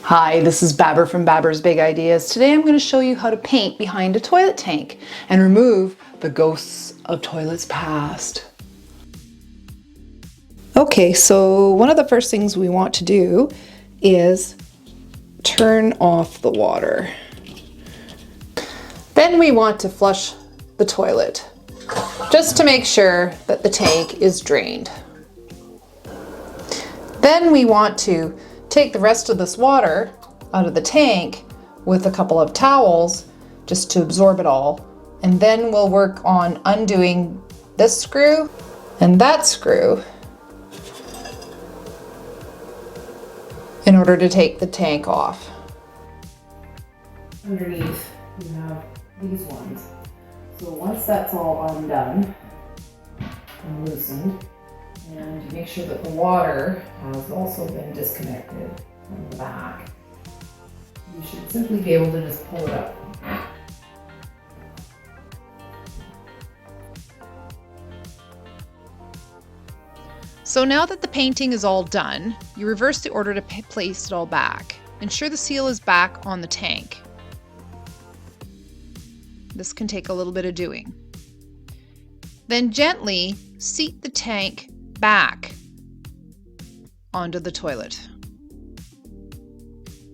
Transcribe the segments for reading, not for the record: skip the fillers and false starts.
Hi, this is Babber from Babber's Big Ideas. Today I'm going to show you how to paint behind a toilet tank and remove the ghosts of toilets past. Okay, so one of the first things we want to do is turn off the water. Then we want to flush the toilet, just to make sure that the tank is drained. Then we want to take the rest of this water out of the tank with a couple of towels just to absorb it all. And then we'll work on undoing this screw and that screw in order to take the tank off. Underneath you have these ones. So once that's all undone and loosened, and you make sure that the water has also been disconnected from the back, you should simply be able to just pull it up. So now that the painting is all done, you reverse the order to place it all back. Ensure the seal is back on the tank. This can take a little bit of doing. Then gently seat the tank back onto the toilet.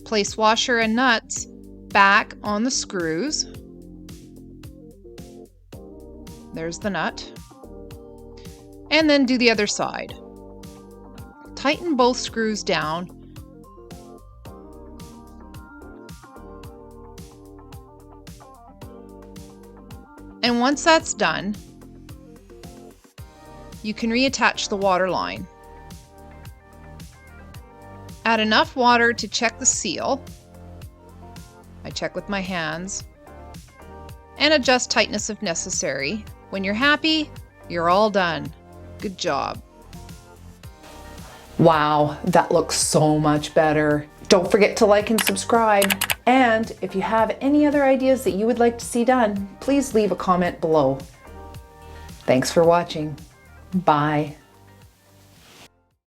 Place washer and nuts back on the screws. There's the nut. And then do the other side. Tighten both screws down. And once that's done, you can reattach the water line. Add enough water to check the seal. I check with my hands. And adjust tightness if necessary. When you're happy, you're all done. Good job. Wow, that looks so much better. Don't forget to like and subscribe. And if you have any other ideas that you would like to see done, please leave a comment below. Thanks for watching. Bye.